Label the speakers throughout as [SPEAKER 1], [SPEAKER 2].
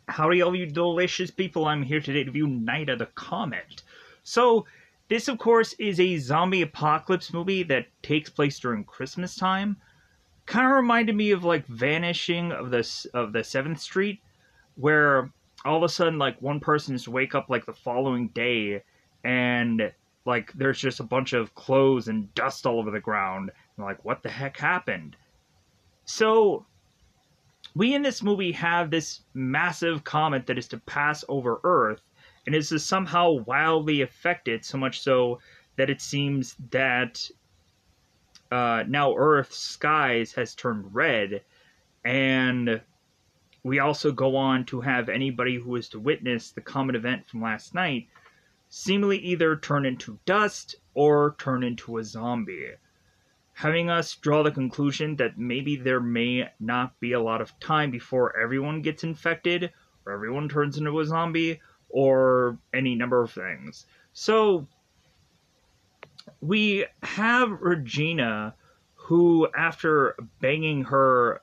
[SPEAKER 1] Howdy, all you delicious people. I'm here today to review Night of the Comet. So, this, of course, is a zombie apocalypse movie that takes place during Christmas time. Kind of reminded me of, like, Vanishing of the 7th Street, where all of a sudden, like, one person just wake up, like, the following day, and, like, there's just a bunch of clothes and dust all over the ground. And, like, what the heck happened? So, we in this movie have this massive comet that is to pass over Earth and is to somehow wildly affect it, so much so that it seems that now Earth's skies has turned red. And we also go on to have anybody who was to witness the comet event from last night seemingly either turn into dust or turn into a zombie, having us draw the conclusion that maybe there may not be a lot of time before everyone gets infected, or everyone turns into a zombie, or any number of things. So, we have Regina, who, after banging her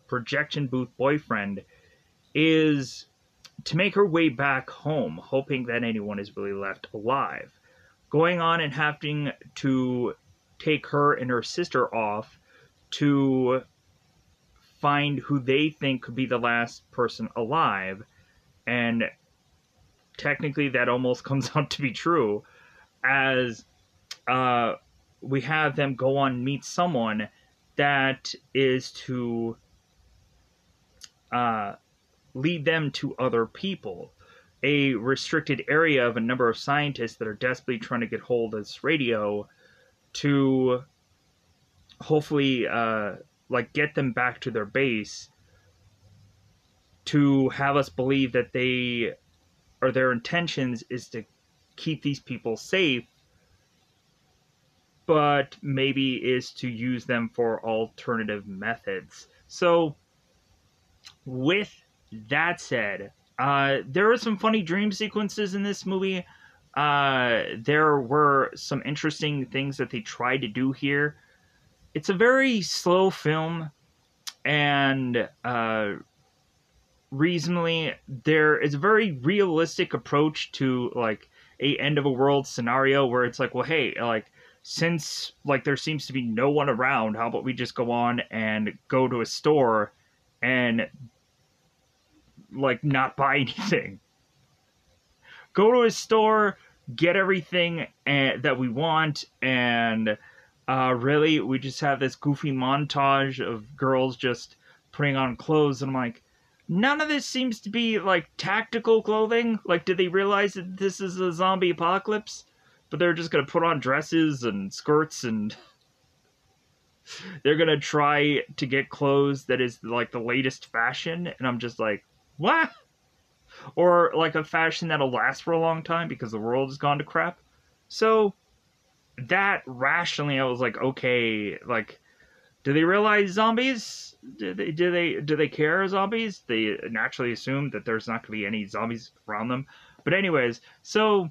[SPEAKER 1] projection booth boyfriend, is to make her way back home, hoping that anyone is really left alive. Going on and having to take her and her sister off to find who they think could be the last person alive. And technically that almost comes out to be true, as we have them go on and meet someone that is to lead them to other people. A restricted area of a number of scientists that are desperately trying to get hold of this radio to hopefully like get them back to their base, to have us believe that they, or their intentions is to keep these people safe, but maybe is to use them for alternative methods. So with that said, there are some funny dream sequences in this movie. There were some interesting things that they tried to do here. It's a very slow film, and reasonably, there is a very realistic approach to, like, a end of a world scenario where it's like, well, hey, like, since, like, there seems to be no one around, how about we just go on and go to a store and, like, not buy anything? Go to a store, get everything that we want, and really, we just have this goofy montage of girls just putting on clothes, and I'm like, none of this seems to be, like, tactical clothing. Like, did they realize that this is a zombie apocalypse? But they're just gonna put on dresses and skirts, and they're gonna try to get clothes that is, like, the latest fashion, and I'm just like, what? Or, like, a fashion that'll last for a long time because the world has gone to crap. So, that rationally, I was like, okay, like, do they realize zombies? Do they care zombies? They naturally assume that there's not going to be any zombies around them. But anyways, so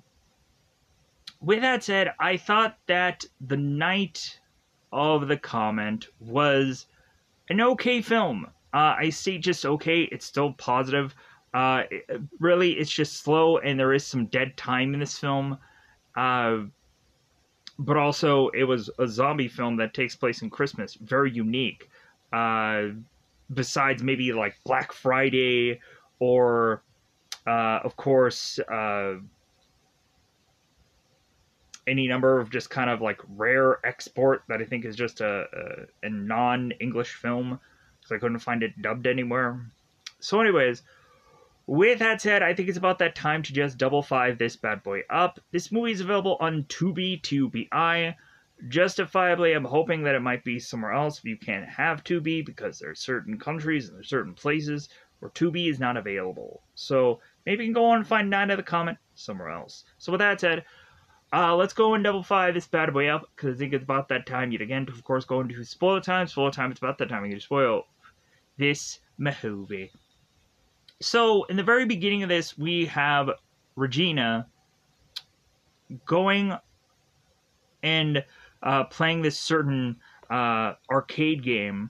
[SPEAKER 1] with that said, I thought that The Night of the Comet was an okay film. I say just okay. It's still positive. Really, it's just slow, and there is some dead time in this film. But also, it was a zombie film that takes place in Christmas. Very unique. Besides maybe, like, Black Friday or, of course, any number of just kind of, like, rare export that I think is just a non-English film, because I couldn't find it dubbed anywhere. So anyways, with that said, I think it's about that time to just double five this bad boy up. This movie is available on Tubi, Tubi. Justifiably, I'm hoping that it might be somewhere else if you can't have Tubi, because there are certain countries and there are certain places where Tubi is not available. So maybe you can go on and find Night of the Comet somewhere else. So with that said, let's go and double five this bad boy up, because I think it's about that time yet again to, of course, go into spoiler time. Spoiler time, it's about that time we can spoil this movie. So, in the very beginning of this, we have Regina going and playing this certain arcade game,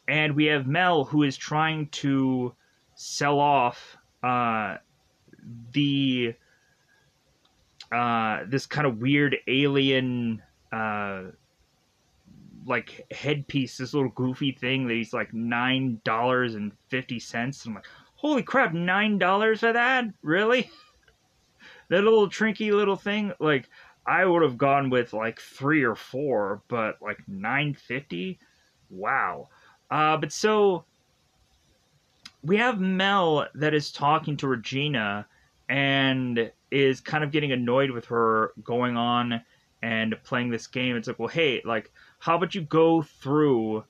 [SPEAKER 1] and we have Mel, who is trying to sell off uh, the this kind of weird alien like headpiece, this little goofy thing that he's like $9.50. I'm like, holy crap, $9 for that? Really? That little trinky little thing? Like, I would have gone with like 3 or 4, but like $9.50? Wow. But so we have Mel that is talking to Regina and is kind of getting annoyed with her going on and playing this game. It's like, well, hey, like, how about you go through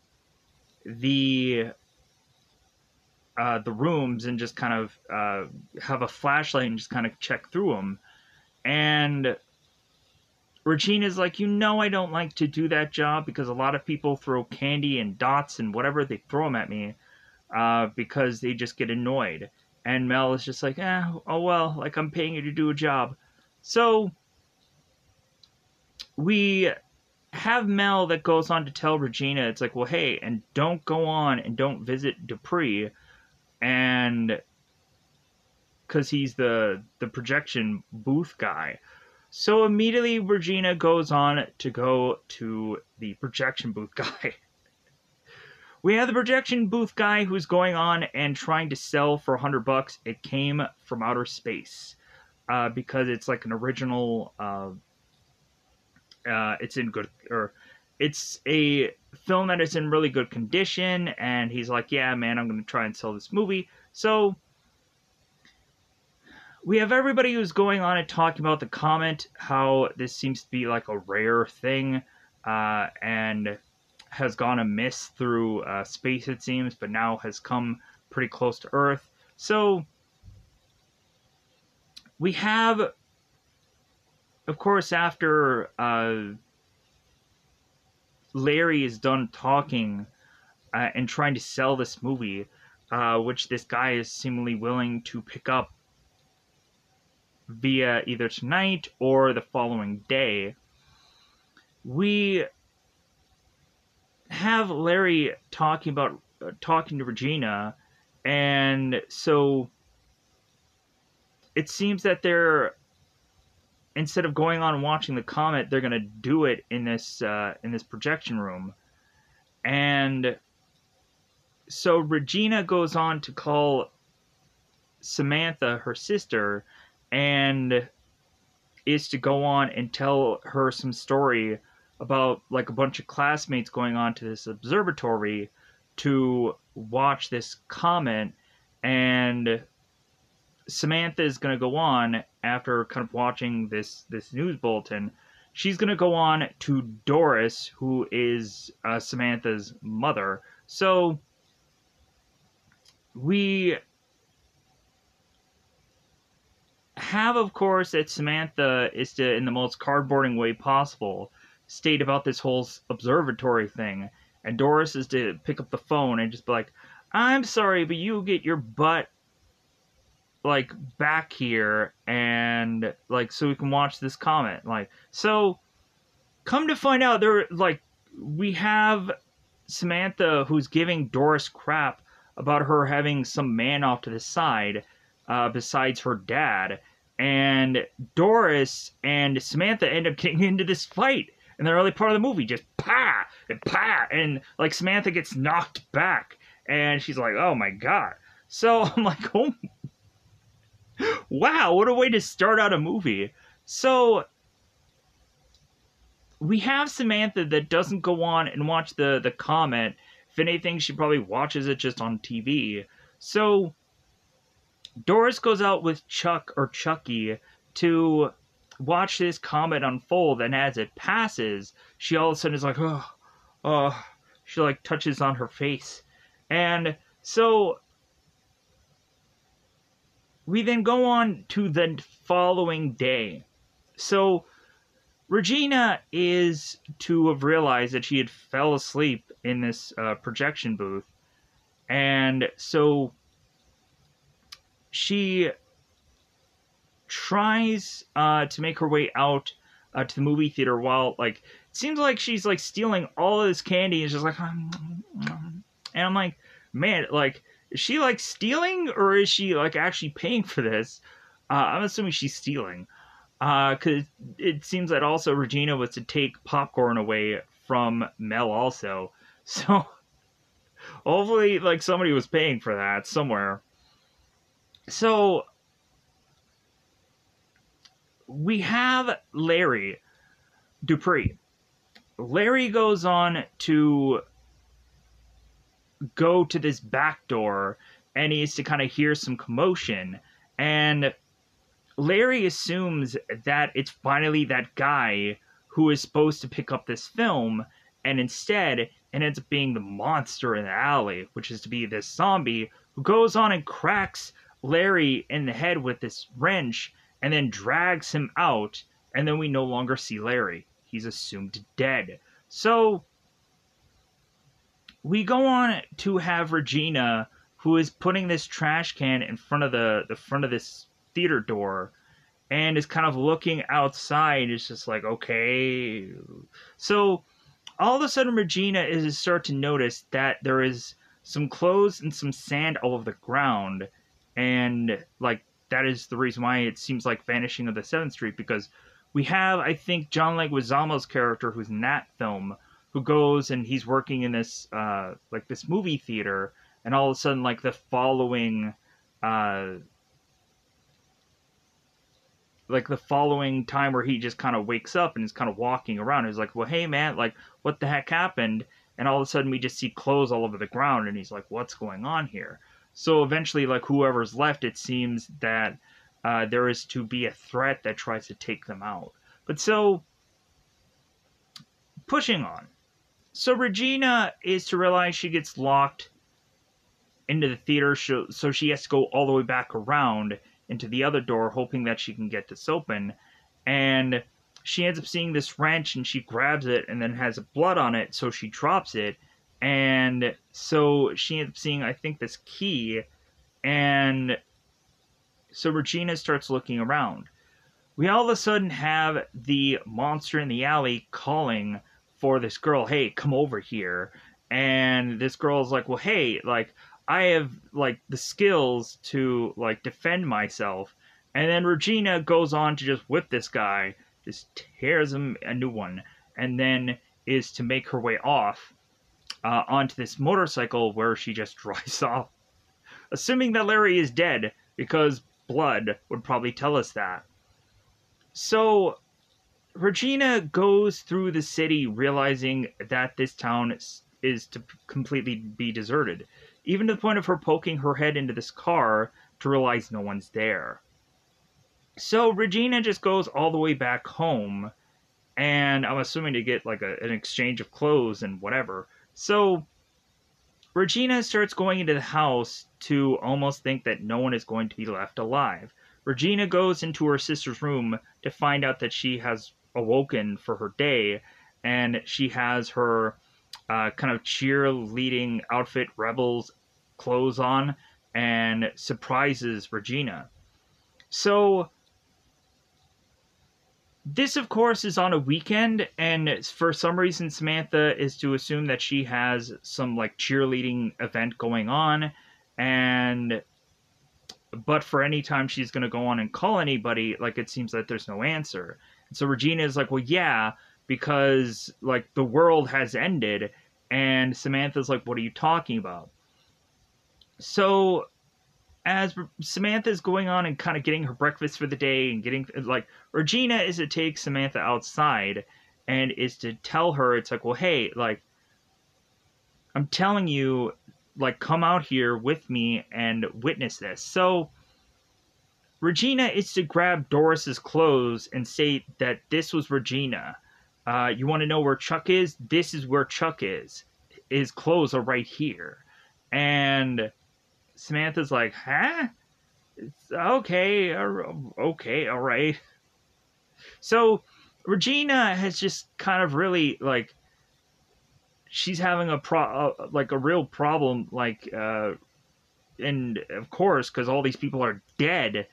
[SPEAKER 1] the rooms and just kind of have a flashlight and just kind of check through them. And Regina's like, I don't like to do that job because a lot of people throw candy and dots and whatever they throw them at me because they just get annoyed. And Mel is just like, oh well, like I'm paying you to do a job. So we have Mel that goes on to tell Regina, it's like, well, hey, and don't go on and don't visit Dupree, and because he's the projection booth guy. So immediately Regina goes on to go to the projection booth guy. We have the projection booth guy who's going on and trying to sell for $100. It came from outer space because it's like an original. It's in good, or it's a film that is in really good condition, and he's like, yeah, man, I'm going to try and sell this movie. So we have everybody who's going on and talking about the Comet, how this seems to be like a rare thing, and has gone amiss through space, it seems, but now has come pretty close to Earth. So we have, of course, after Larry is done talking and trying to sell this movie, which this guy is seemingly willing to pick up via either tonight or the following day, we have Larry talking to Regina, and so it seems that they're, instead of going on and watching the Comet, they're going to do it in this projection room. And so Regina goes on to call Samantha, her sister, and is to go on and tell her some story about like a bunch of classmates going on to this observatory to watch this comet. And Samantha is going to go on, after kind of watching this news bulletin, she's going to go on to Doris, who is Samantha's mother. So we have, of course, that Samantha is to, in the most cardboarding way possible, state about this whole observatory thing. And Doris is to pick up the phone and just be like, I'm sorry, but you get your butt like back here, and like so we can watch this comet. Like, so come to find out, there, like, we have Samantha who's giving Doris crap about her having some man off to the side besides her dad. And Doris and Samantha end up getting into this fight in the early part of the movie, just pa and pa, and like Samantha gets knocked back, and she's like, oh my god. So I'm like, oh wow, what a way to start out a movie. So we have Samantha that doesn't go on and watch the Comet. If anything, she probably watches it just on TV. So Doris goes out with Chuck, or Chucky, to watch this comet unfold, and as it passes, she all of a sudden is like, she like touches on her face. And so we then go on to the following day. So Regina is to have realized that she had fell asleep in this projection booth, and so she tries to make her way out to the movie theater, while like it seems like she's like stealing all of this candy and just like, and I'm like, man, like is she like stealing, or is she like actually paying for this? I'm assuming she's stealing. Because it seems that also Regina was to take popcorn away from Mel also. So hopefully, like, somebody was paying for that somewhere. So we have Larry Dupree. Larry goes on to go to this back door and he's to kind of hear some commotion. And Larry assumes that it's finally that guy who is supposed to pick up this film, and instead it ends up being the monster in the alley, which is to be this zombie who goes on and cracks Larry in the head with this wrench and then drags him out, and then we no longer see Larry. He's assumed dead. So we go on to have Regina, who is putting this trash can in front of the front of this theater door and is kind of looking outside. It's just like, okay. So all of a sudden Regina is start to notice that there is some clothes and some sand all over the ground, and like that is the reason why it seems like Vanishing of the 7th Street, because we have, I think, John Leguizamo's character who's in that film, who goes and he's working in this like this movie theater, and all of a sudden like the following time where he just kind of wakes up and is kind of walking around. He's like, well, hey, man, like, what the heck happened? And all of a sudden we just see clothes all over the ground, and he's like, what's going on here? So eventually, like, whoever's left, it seems that there is to be a threat that tries to take them out. But so, pushing on. So Regina is to realize she gets locked into the theater, so she has to go all the way back around into the other door, hoping that she can get this open. And she ends up seeing this wrench, and she grabs it, and then has blood on it, so she drops it. And so she ends up seeing, I think, this key, and so Regina starts looking around. We all of a sudden have the monster in the alley calling for this girl, hey, come over here. And this girl's like, well, hey, like, I have, like, the skills to, like, defend myself. And then Regina goes on to just whip this guy, just tears him a new one, and then is to make her way off onto this motorcycle where she just drives off. Assuming that Larry is dead, because blood would probably tell us that. So Regina goes through the city realizing that this town is to completely be deserted, even to the point of her poking her head into this car to realize no one's there. So Regina just goes all the way back home, and I'm assuming to get like an exchange of clothes and whatever. So Regina starts going into the house to almost think that no one is going to be left alive. Regina goes into her sister's room to find out that she has awoken for her day, and she has her kind of cheerleading outfit, Rebels clothes on, and surprises Regina. So this, of course, is on a weekend, and for some reason Samantha is to assume that she has some like cheerleading event going on, but for any time she's going to go on and call anybody, like, it seems that there's no answer. And so Regina is like, well, yeah, because like the world has ended. And Samantha's like, what are you talking about? So as Samantha's going on and kind of getting her breakfast for the day and getting, like, Regina is to take Samantha outside and is to tell her, it's like, well, hey, like, I'm telling you, like, come out here with me and witness this. So Regina is to grab Doris's clothes and say that this was Regina. You want to know where Chuck is? This is where Chuck is. His clothes are right here. And Samantha's like, huh? It's okay, all right. So Regina has just kind of really, like, she's having a real problem, like, and of course, because all these people are dead,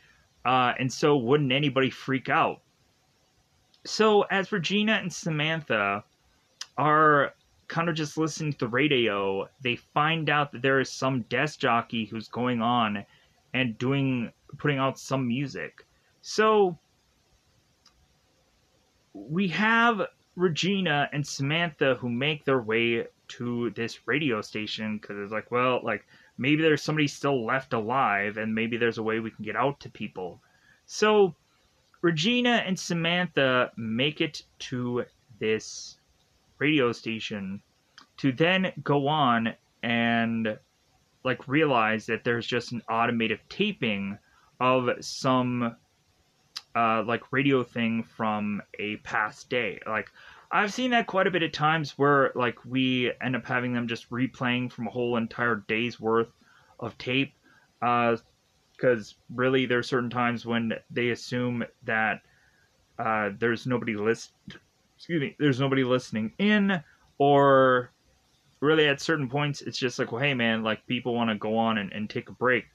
[SPEAKER 1] and so wouldn't anybody freak out? So as Regina and Samantha are kind of just listening to the radio, they find out that there is some desk jockey who's going on and putting out some music. So we have Regina and Samantha who make their way to this radio station because it's like, well, like maybe there's somebody still left alive and maybe there's a way we can get out to people. So Regina and Samantha make it to this radio station to then go on and like realize that there's just an automated taping of some like radio thing from a past day. Like I've seen that quite a bit of times where like we end up having them just replaying from a whole entire day's worth of tape. Because really there's certain times when they assume that there's nobody there's nobody listening in, or really at certain points it's just like, well, hey man, like people want to go on and take a break.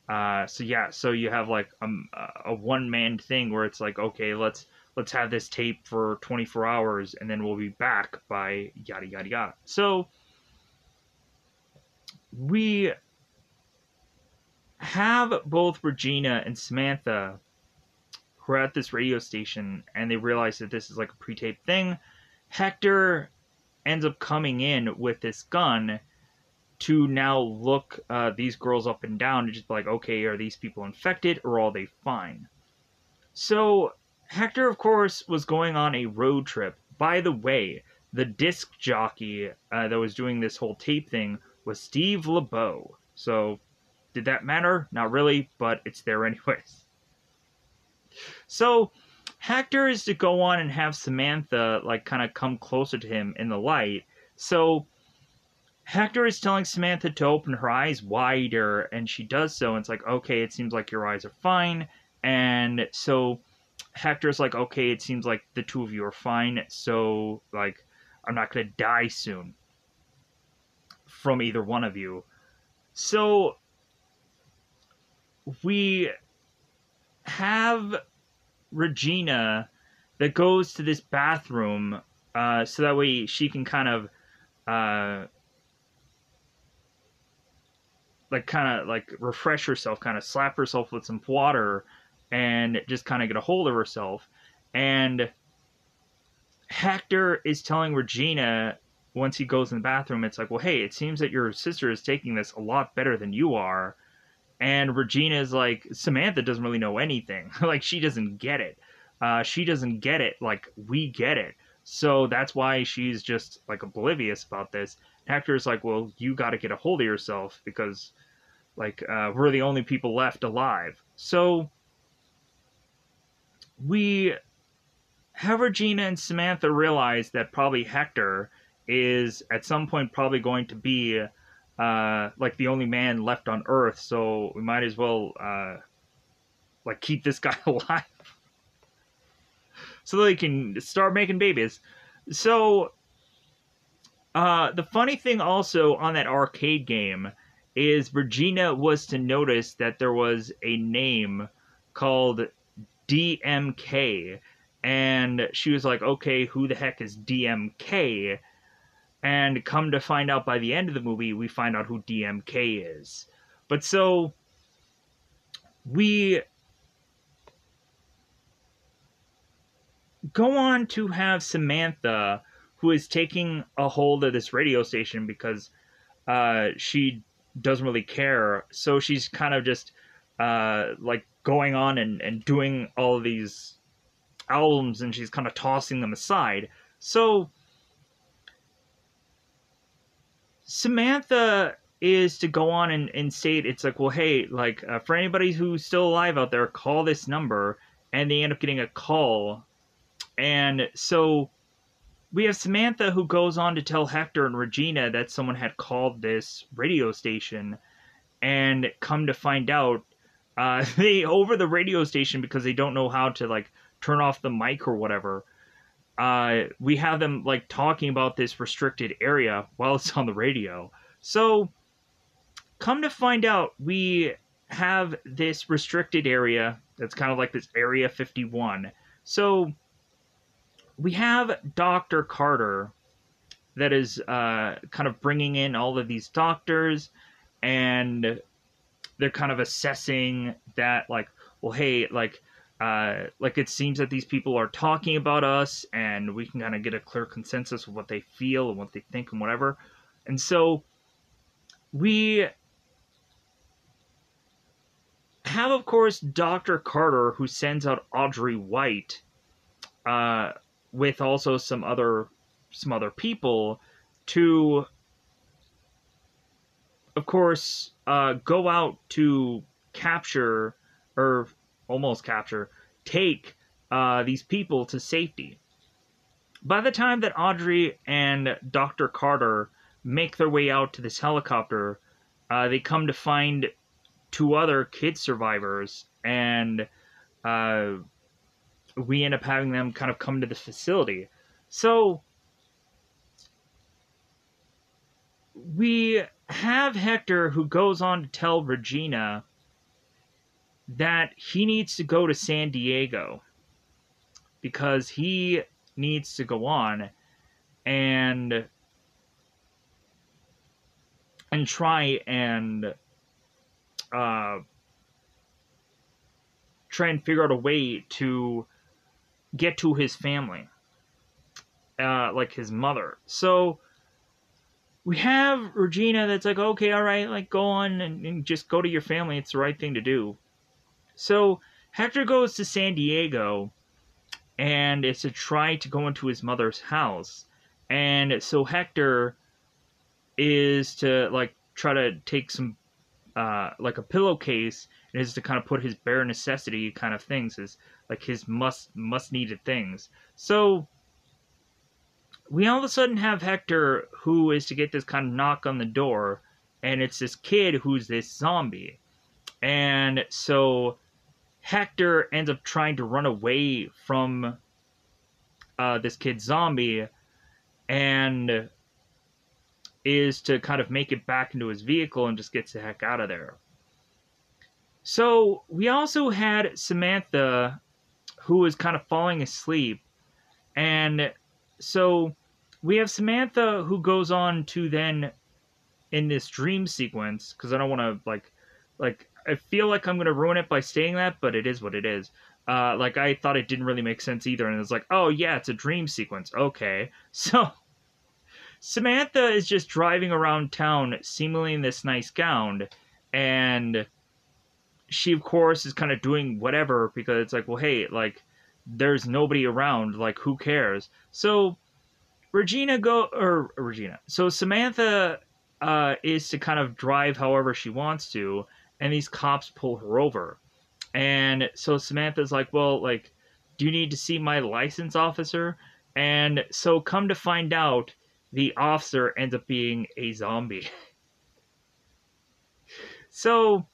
[SPEAKER 1] So you have like a one-man thing where it's like, okay, let's have this tape for 24 hours and then we'll be back by yada yada yada. So we have both Regina and Samantha who are at this radio station and they realize that this is like a pre-taped thing. Hector ends up coming in with this gun to now look these girls up and down and just be like, okay, are these people infected or are they fine? So Hector, of course, was going on a road trip. By the way, the disc jockey that was doing this whole tape thing was Steve LeBeau. So did that matter? Not really, but it's there anyways. So Hector is to go on and have Samantha like kind of come closer to him in the light. So Hector is telling Samantha to open her eyes wider, and she does so, and it's like, okay, it seems like your eyes are fine. And so Hector's like, okay, it seems like the two of you are fine, so, like, I'm not gonna die soon from either one of you. So we have Regina that goes to this bathroom, so that way she can kind of, refresh herself, kind of slap herself with some water and just kind of get a hold of herself. And Hector is telling Regina once he goes in the bathroom, it's like, well, hey, it seems that your sister is taking this a lot better than you are. And Regina is like, Samantha doesn't really know anything. Like, she doesn't get it. She doesn't get it like we get it. So that's why she's just like oblivious about this. Hector's like, well, you got to get a hold of yourself because like we're the only people left alive. So we have Regina and Samantha realize that probably Hector is at some point probably going to be like the only man left on Earth. So we might as well like keep this guy alive so they can start making babies. So the funny thing also on that arcade game is Regina was to notice that there was a name called DMK, and she was like, okay, who the heck is DMK? And come to find out by the end of the movie, we find out who DMK is. But so we go on to have Samantha, who is taking a hold of this radio station because she doesn't really care. So she's kind of just like going on and doing all of these albums, and she's kind of tossing them aside. So Samantha is to go on and state, it's like, well, hey, like, for anybody who's still alive out there, call this number. And they end up getting a call. And so we have Samantha who goes on to tell Hector and Regina that someone had called this radio station. And come to find out, they, over the radio station, because they don't know how to, like, turn off the mic or whatever, we have them like talking about this restricted area while it's on the radio. So come to find out, we have this restricted area that's kind of like this Area 51. So we have Dr. Carter that is kind of bringing in all of these doctors, and they're kind of assessing that, like, well, hey, like it seems that these people are talking about us, and we can kind of get a clear consensus of what they feel and what they think and whatever. And so we have, of course, Dr. Carter, who sends out Audrey White with also some other people to, of course, go out to capture, or almost capture, take these people to safety. By the time that Audrey and Dr. Carter make their way out to this helicopter, they come to find two other kid survivors, and we end up having them kind of come to the facility. So we have Hector, who goes on to tell Regina that he needs to go to San Diego because he needs to go on and try and figure out a way to get to his family, like his mother. So we have Regina that's like, okay, all right, like, go on and just go to your family. It's the right thing to do. So Hector goes to San Diego, and it's to try to go into his mother's house. And so Hector is to, like, try to take some, like, a pillowcase, and is to kind of put his bare necessity kind of things, as like his must needed things. So we all of a sudden have Hector, who is to get this kind of knock on the door, and it's this kid who's this zombie. And so Hector ends up trying to run away from this kid zombie, and is to kind of make it back into his vehicle and just gets the heck out of there. So we also had Samantha, who was kind of falling asleep, and so we have Samantha, who goes on to then, in this dream sequence, because I don't want to, like, I feel like I'm going to ruin it by saying that, but it is what it is. Like, I thought it didn't really make sense either, and it's like, oh yeah, it's a dream sequence, okay. So Samantha is just driving around town, seemingly in this nice gown, and she, of course, is kind of doing whatever, because it's like, well, hey, like, there's nobody around, like, who cares? So so Samantha is to kind of drive however she wants to, and these cops pull her over. And so Samantha's like, well, like, do you need to see my license, officer? And so come to find out, the officer ends up being a zombie. So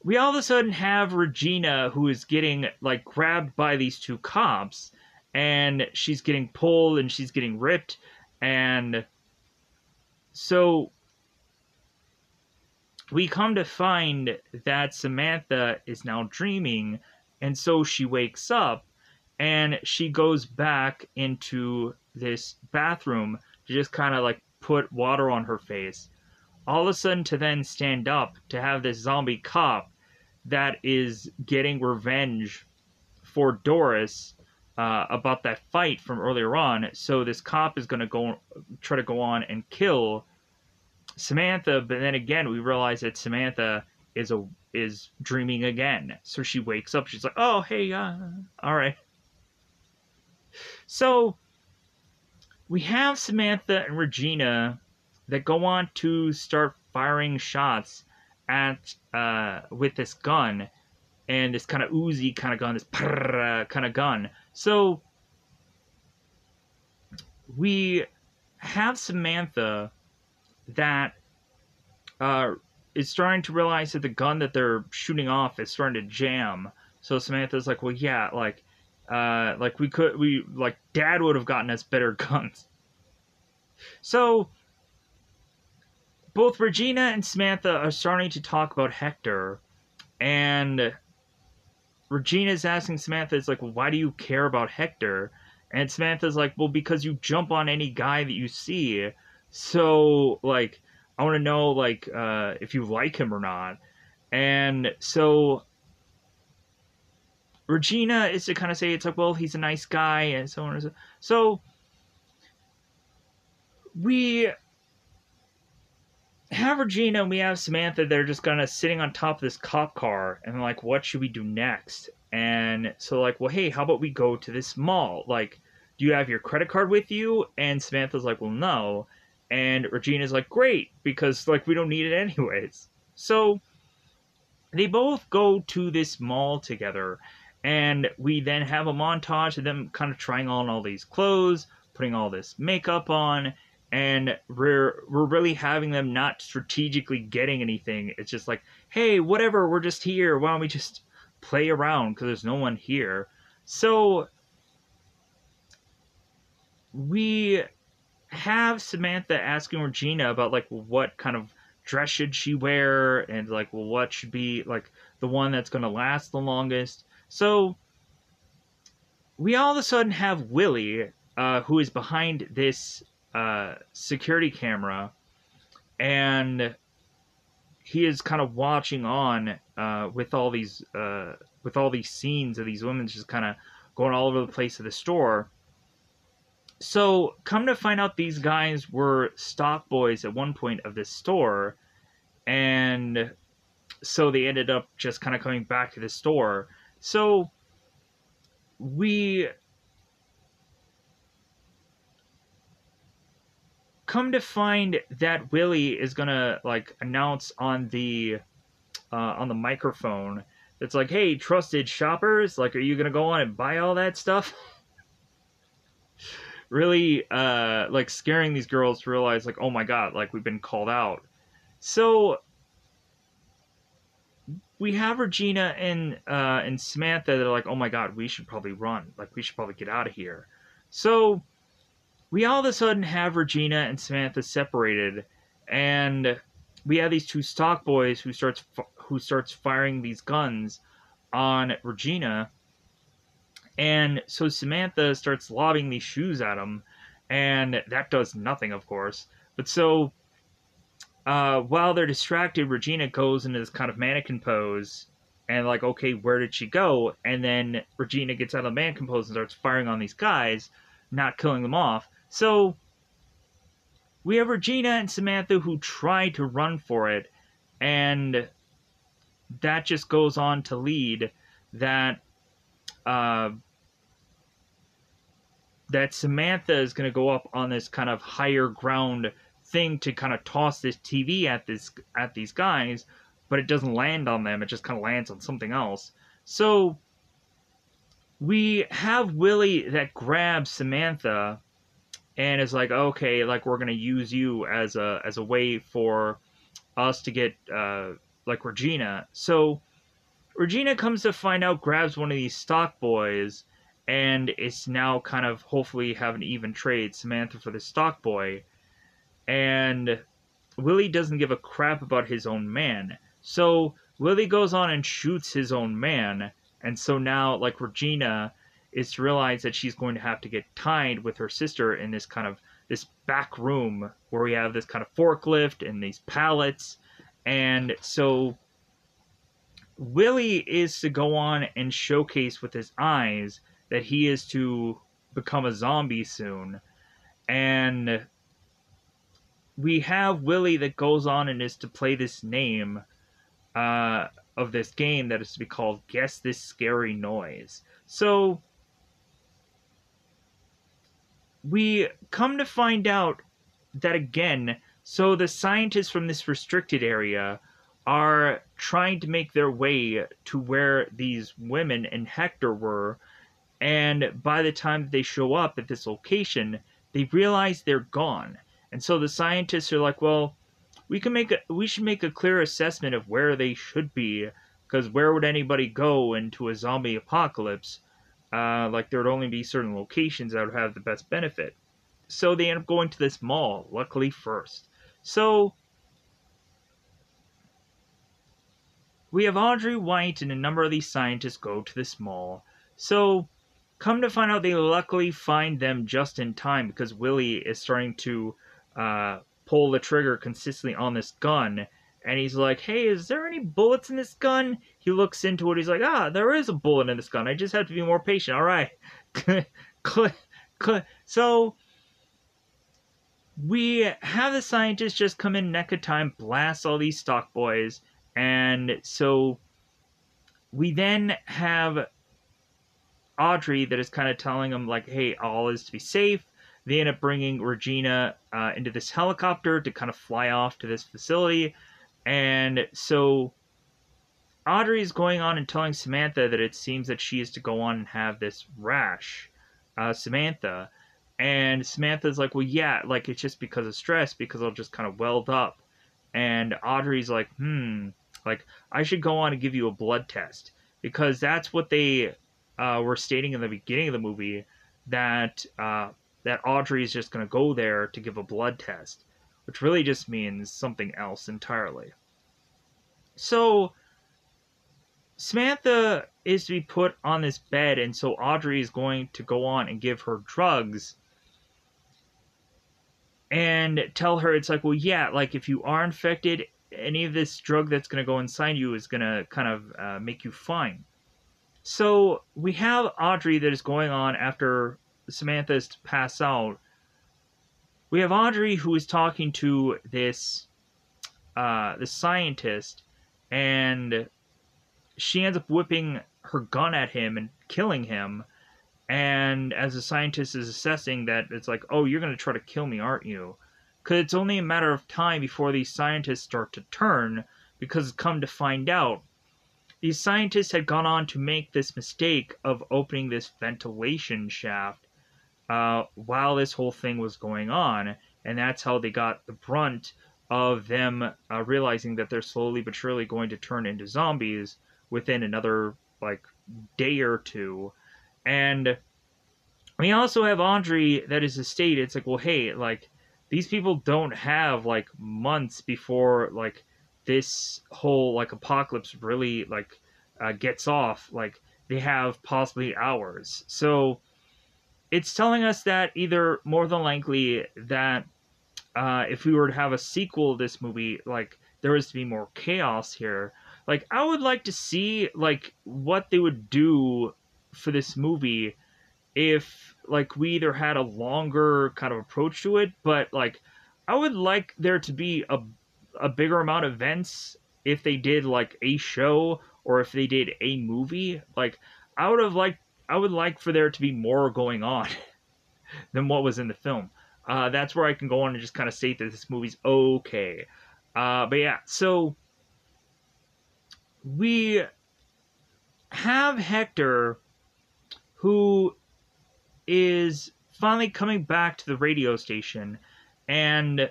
[SPEAKER 1] we all of a sudden have Regina, who is getting, like, grabbed by these two cops, and she's getting pulled and she's getting ripped. And so we come to find that Samantha is now dreaming, and so she wakes up and she goes back into this bathroom to just kind of, like, put water on her face. All of a sudden to then stand up to have this zombie cop that is getting revenge for Doris about that fight from earlier on. So this cop is going to try to go on and kill Samantha, but then again we realize that Samantha is dreaming again. So she wakes up. She's like, "Oh, hey, all right." So we have Samantha and Regina that go on to start firing shots at with this gun, and this kind of Uzi kind of gun, this kind of gun. So we have Samantha that is starting to realize that the gun that they're shooting off is starting to jam. So Samantha's like, well, yeah, like Dad would have gotten us better guns. So both Regina and Samantha are starting to talk about Hector, and Regina's asking Samantha, it's like, well, why do you care about Hector? And Samantha's like, well, because you jump on any guy that you see. So, like, I want to know, like, if you like him or not. And so Regina is to kind of say, it's like, well, he's a nice guy, and so on and so. So we have Regina and we have Samantha. They're just kind of sitting on top of this cop car, and like, what should we do next? And so, like, well, hey, how about we go to this mall? Like, do you have your credit card with you? And Samantha's like, well, no. And Regina's like, great, because like we don't need it anyways. So they both go to this mall together, and we then have a montage of them kind of trying on all these clothes, putting all this makeup on, and we're really having them not strategically getting anything. It's just like, hey, whatever, we're just here. Why don't we just play around because there's no one here? So we have Samantha asking Regina about like what kind of dress should she wear, and like, well, what should be like the one that's going to last the longest. So we all of a sudden have Willie, who is behind this security camera, and he is kind of watching on with all these scenes of these women just kind of going all over the place of the store. So, come to find out, these guys were stock boys at one point of this store, and so they ended up just kind of coming back to the store. So, we come to find that Willie is gonna like announce on the microphone that's like, "Hey, trusted shoppers, like, are you gonna go on and buy all that stuff?" Really like scaring these girls to realize like, oh my god, like we've been called out. So we have Regina and Samantha that are like, oh my god, we should probably run, like we should probably get out of here. So we all of a sudden have Regina and Samantha separated, and we have these two stock boys who starts firing these guns on Regina. And so Samantha starts lobbing these shoes at him, and that does nothing, of course. But so, while they're distracted, Regina goes into this kind of mannequin pose, and like, okay, where did she go? And then Regina gets out of the mannequin pose and starts firing on these guys, not killing them off. So, we have Regina and Samantha who try to run for it, and that just goes on to lead that that Samantha is going to go up on this kind of higher ground thing to kind of toss this TV at these guys, but it doesn't land on them. It just kind of lands on something else. So we have Willie that grabs Samantha and is like, okay, like we're going to use you as a way for us to get like Regina. So Regina comes to find out, grabs one of these stock boys, and it's now kind of hopefully have an even trade, Samantha for the stock boy. And Willie doesn't give a crap about his own man. So Willie goes on and shoots his own man. And so now, like, Regina is to realize that she's going to have to get tied with her sister in this kind of this back room where we have this kind of forklift and these pallets. And so Willie is to go on and showcase with his eyes that he is to become a zombie soon. And we have Willie that goes on and is to play this name of this game that is to be called Guess This Scary Noise. So we come to find out that again, so the scientists from this restricted area are trying to make their way to where these women and Hector were, and by the time they show up at this location, they realize they're gone. And so the scientists are like, well, we should make a clear assessment of where they should be, because where would anybody go into a zombie apocalypse? Like there would only be certain locations that would have the best benefit. So they end up going to this mall, luckily first. So we have Audrey White and a number of these scientists go to this mall. So Come to find out, they luckily find them just in time because Willie is starting to pull the trigger consistently on this gun. And he's like, hey, is there any bullets in this gun? He looks into it. He's like, there is a bullet in this gun. I just have to be more patient. All right. So we have the scientists just come in neck of time, blast all these stock boys. And so we then have Audrey that is kind of telling them, like, hey, all is to be safe. They end up bringing Regina into this helicopter to kind of fly off to this facility. And so Audrey is going on and telling Samantha that it seems that she is to go on and have this rash. Samantha. And Samantha's like, well, yeah, like, it's just because of stress, because I'll just kind of weld up. And Audrey's like, like, I should go on and give you a blood test. Because that's what they were stating in the beginning of the movie, that that Audrey is just going to go there to give a blood test, which really just means something else entirely. So Samantha is to be put on this bed, and so Audrey is going to go on and give her drugs and tell her, it's like, well, yeah, like, if you are infected, any of this drug that's going to go inside you is going to kind of make you fine. So we have Audrey that is going on after Samantha is to pass out. We have Audrey who is talking to this scientist, and she ends up whipping her gun at him and killing him. And as the scientist is assessing that, it's like, oh, you're going to try to kill me, aren't you? Because it's only a matter of time before these scientists start to turn, because come to find out, these scientists had gone on to make this mistake of opening this ventilation shaft while this whole thing was going on, and that's how they got the brunt of them realizing that they're slowly but surely going to turn into zombies within another, like, day or two. And we also have Audrey that is a state, it's like, well, hey, like, these people don't have, like, months before, like, this whole, like, apocalypse really, like, gets off. Like, they have possibly hours. So it's telling us that either, more than likely, that if we were to have a sequel to this movie, like, there is to be more chaos here. Like, I would like to see, like, what they would do for this movie if, like, we either had a longer kind of approach to it, but, like, I would like there to be a bigger amount of events if they did, like, a show or if they did a movie. Like, I would like for there to be more going on than what was in the film. That's where I can go on and just kind of state that this movie's okay. But yeah, so we have Hector, who is finally coming back to the radio station, and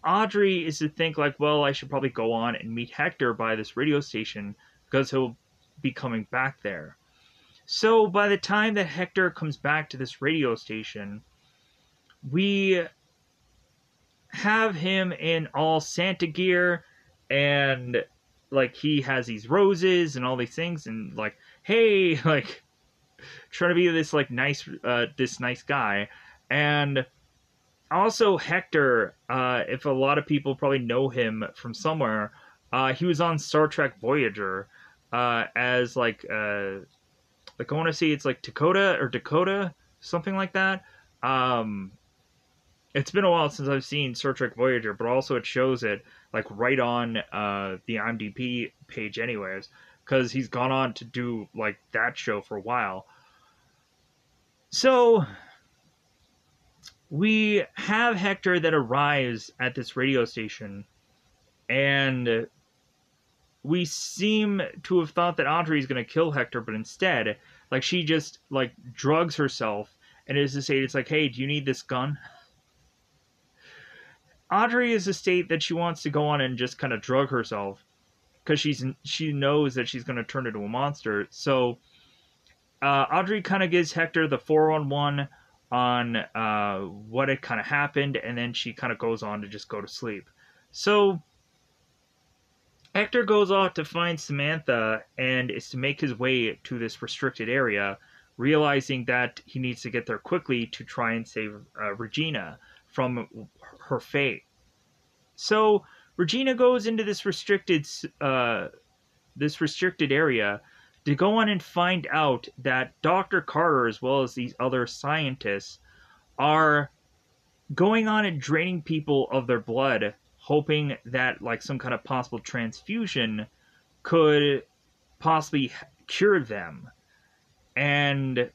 [SPEAKER 1] Audrey is to think, like, well, I should probably go on and meet Hector by this radio station because he'll be coming back there. So by the time that Hector comes back to this radio station, we have him in all Santa gear, and, like, he has these roses and all these things, and, like, hey, like, trying to be this, like, nice guy. And also Hector, if a lot of people probably know him from somewhere, he was on Star Trek Voyager as, like, I want to say it's like Dakota, something like that. It's been a while since I've seen Star Trek Voyager, but also it shows it, like, right on the IMDb page anyways, because he's gone on to do, like, that show for a while. So we have Hector that arrives at this radio station, and we seem to have thought that Audrey is going to kill Hector, but instead, like, she just, like, drugs herself, and is to say, it's like, hey, do you need this gun? Audrey is to state that she wants to go on and just kind of drug herself, because she knows that she's going to turn into a monster. So Audrey kind of gives Hector the 411 on what had kind of happened, and then she kind of goes on to just go to sleep. So Hector goes off to find Samantha and is to make his way to this restricted area realizing that he needs to get there quickly to try and save Regina from her fate. So Regina goes into this restricted area to go on and find out that Dr. Carter, as well as these other scientists, are going on and draining people of their blood, hoping that like some kind of possible transfusion could possibly cure them. And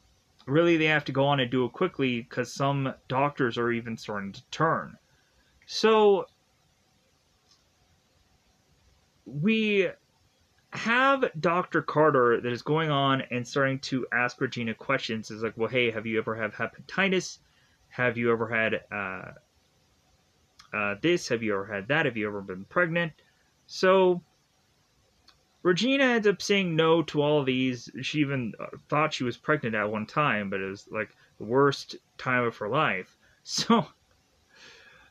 [SPEAKER 1] really, they have to go on and do it quickly because some doctors are even starting to turn. So we have Dr. Carter that is going on and starting to ask Regina questions. Is like, well, hey, have you ever had hepatitis? Have you ever had this? Have you ever had that? Have you ever been pregnant? So Regina ends up saying no to all of these. She even thought she was pregnant at one time, but it was like the worst time of her life. So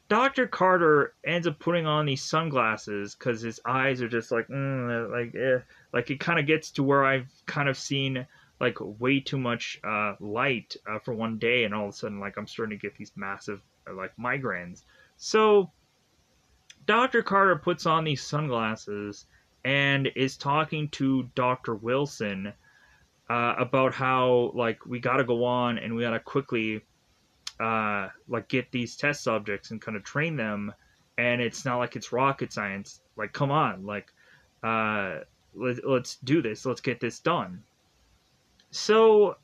[SPEAKER 1] Dr. Carter ends up putting on these sunglasses because his eyes are just like, like it kind of gets to where I've kind of seen like way too much light for one day, and all of a sudden, like I'm starting to get these massive like migraines. So Dr. Carter puts on these sunglasses and is talking to Dr. Wilson about how like we got to go on and we got to quickly like get these test subjects and kind of train them, and it's not like it's rocket science. Like, come on, like let's do this. Let's get this done. So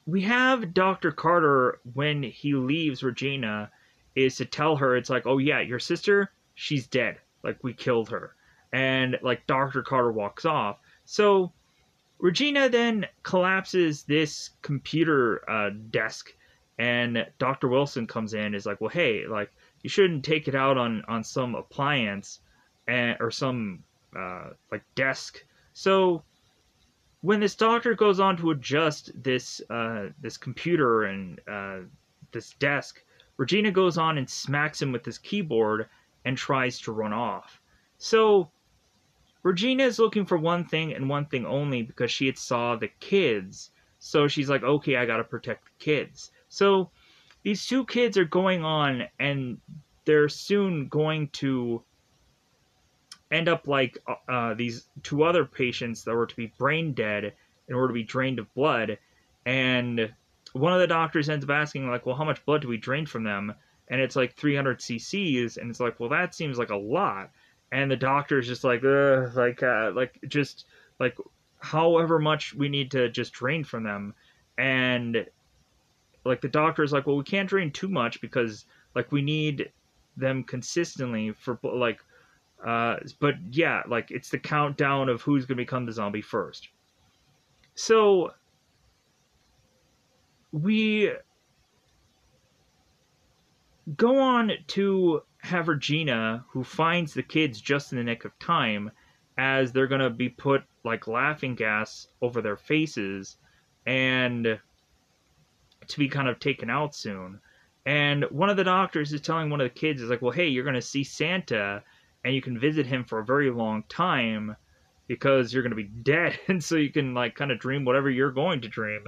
[SPEAKER 1] we have Dr. Carter, when he leaves Regina, is to tell her, it's like, oh yeah, your sister, she's dead. Like, we killed her. And like Dr. Carter walks off. So Regina then collapses this computer desk, and Dr. Wilson comes in, is like, well, hey, like, you shouldn't take it out on some appliance or some like desk. So when this doctor goes on to adjust this this computer and this desk, Regina goes on and smacks him with his keyboard and tries to run off. So Regina is looking for one thing and one thing only, because she had saw the kids. So she's like, okay, I gotta protect the kids. So these two kids are going on, and they're soon going to end up like these two other patients that were to be brain dead in order to be drained of blood. And one of the doctors ends up asking, like, well, how much blood do we drain from them? And it's like 300 cc's, and it's like, well, that seems like a lot. And the doctor's just like, just like however much we need to just drain from them. And like the doctor's like, well, we can't drain too much because like we need them consistently for like, but yeah, like it's the countdown of who's gonna become the zombie first. So we go on to have Regina, who finds the kids just in the nick of time, as they're gonna be put like laughing gas over their faces and to be kind of taken out soon. And one of the doctors is telling one of the kids, is like, well, hey, you're gonna see Santa and you can visit him for a very long time because you're gonna be dead, and so you can like kind of dream whatever you're going to dream.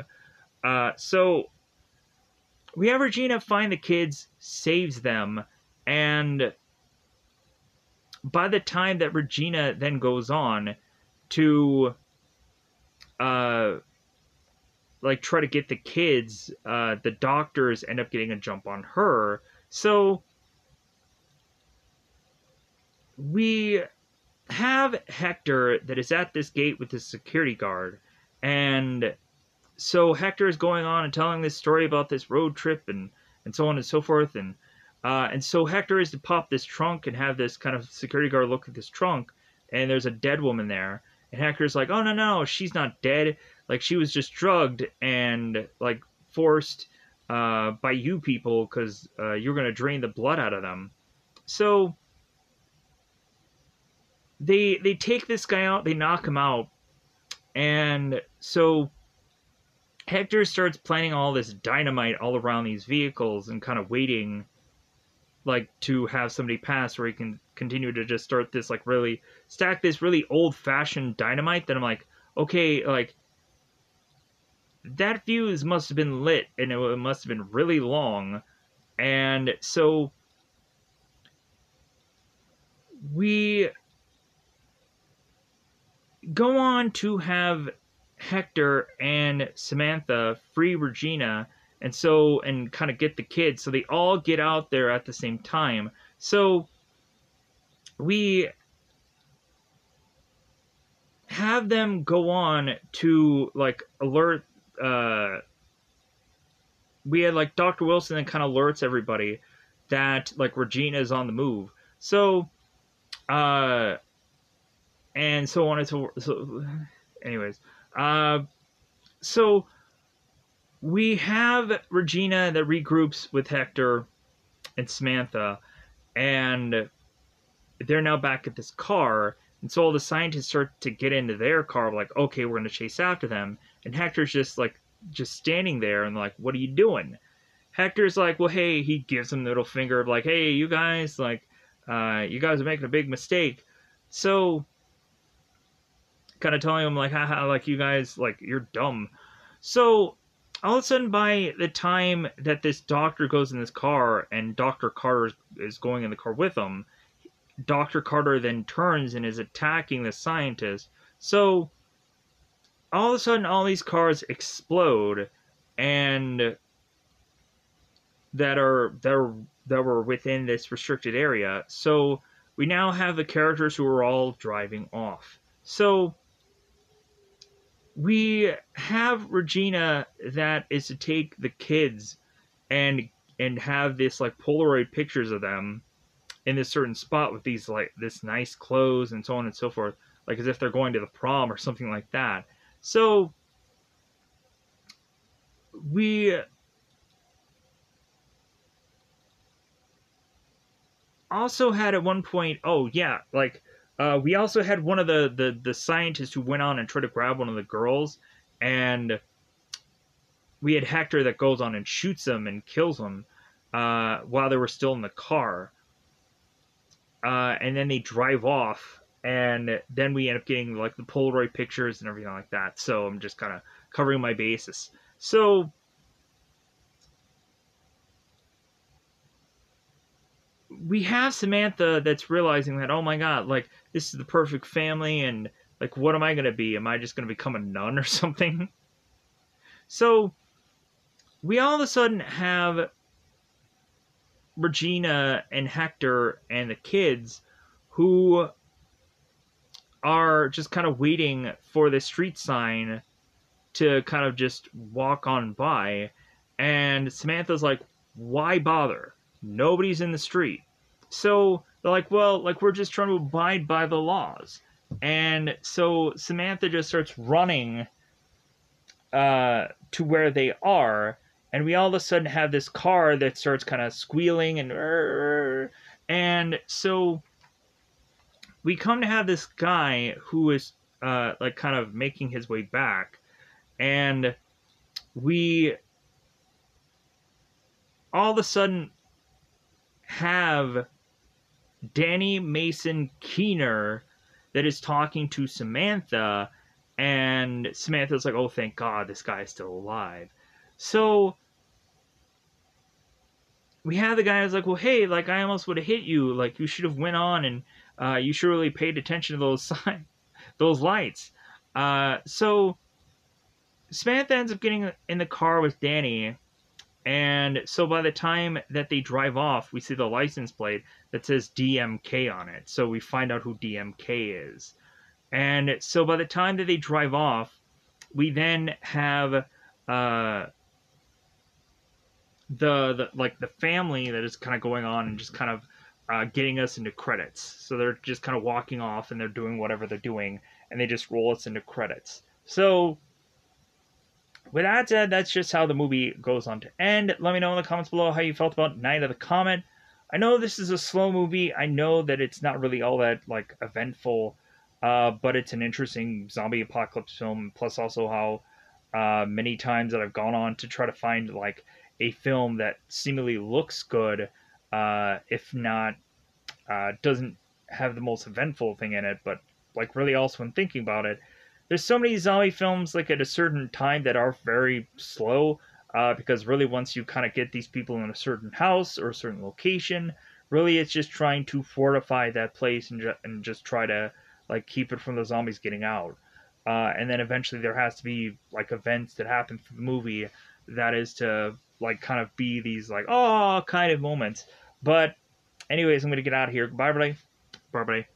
[SPEAKER 1] So we have Regina find the kids, saves them, and by the time that Regina then goes on to like try to get the kids, the doctors end up getting a jump on her. So we have Hector that is at this gate with his security guard, and so Hector is going on and telling this story about this road trip and so on and so forth, and so Hector is to pop this trunk and have this kind of security guard look at this trunk, and there's a dead woman there, and Hector's like, oh no, she's not dead, like she was just drugged and like forced by you people because you're gonna drain the blood out of them. So they take this guy out, they knock him out, and so Hector starts planning all this dynamite all around these vehicles and kind of waiting like to have somebody pass where he can continue to just start this like really stack this really old-fashioned dynamite that I'm like, okay, like that fuse must have been lit, and it must have been really long. And so we go on to have Hector and Samantha free Regina, and kind of get the kids. So they all get out there at the same time. So we have them go on to like alert. We had like Dr. Wilson that kind of alerts everybody that like Regina is on the move. So uh and so on and so anyways, uh so we have Regina that regroups with Hector and Samantha, and they're now back at this car. And so all the scientists start to get into their car, like, okay, we're gonna chase after them. And Hector's just standing there and like, what are you doing? Hector's like, well, hey, he gives him the middle finger of like, hey, you guys, like, you guys are making a big mistake. So kind of telling him like, haha, like you guys, like you're dumb. So all of a sudden, by the time that this doctor goes in this car and Dr. Carter is going in the car with him, Dr. Carter then turns and is attacking the scientist. So all of a sudden, all these cars explode, and that were within this restricted area. So we now have the characters who are all driving off. So we have Regina that is to take the kids and have this like Polaroid pictures of them in this certain spot with these like this nice clothes and so on and so forth, like as if they're going to the prom or something like that. So we also had at one point, oh yeah, like we also had one of the scientists who went on and tried to grab one of the girls, and we had Hector that goes on and shoots him and kills him while they were still in the car. And then they drive off, and then we end up getting like the Polaroid pictures and everything like that. So I'm just kind of covering my bases. So we have Samantha that's realizing that, oh my god, like this is the perfect family, and like what am I gonna be? Am I just gonna become a nun or something? So we all of a sudden have Regina and Hector and the kids who are just kind of waiting for the street sign to kind of just walk on by. And Samantha's like, why bother? Nobody's in the street. So they're like, well, like we're just trying to abide by the laws. And so Samantha just starts running to where they are, and we all of a sudden have this car that starts kind of squealing and so we come to have this guy who is like kind of making his way back, and we all of a sudden have Danny Mason Keener that is talking to Samantha, and Samantha's like, oh, thank God, this guy is still alive. So we have the guy who's like, well, hey, like I almost would have hit you. Like you should have went on, and you should really paid attention to those those lights. So Samantha ends up getting in the car with Danny, and so by the time that they drive off, we see the license plate that says DMK on it. So we find out who DMK is. And so by the time that they drive off, we then have the like the family that is kind of going on and just kind of getting us into credits. So they're just kind of walking off and they're doing whatever they're doing, and they just roll us into credits. So with that said, that's just how the movie goes on to end. Let me know in the comments below how you felt about Night of the Comet. I know this is a slow movie. I know that it's not really all that like eventful, but it's an interesting zombie apocalypse film. Plus, also how many times that I've gone on to try to find like a film that seemingly looks good, if not doesn't have the most eventful thing in it, but like really also when thinking about it, there's so many zombie films like at a certain time that are very slow, because really once you kind of get these people in a certain house or a certain location, really it's just trying to fortify that place and just try to like keep it from the zombies getting out. And then eventually there has to be like events that happen through the movie that is to like kind of be these like oh kind of moments. But anyways, I'm gonna get out of here. Bye, everybody. Bye, everybody.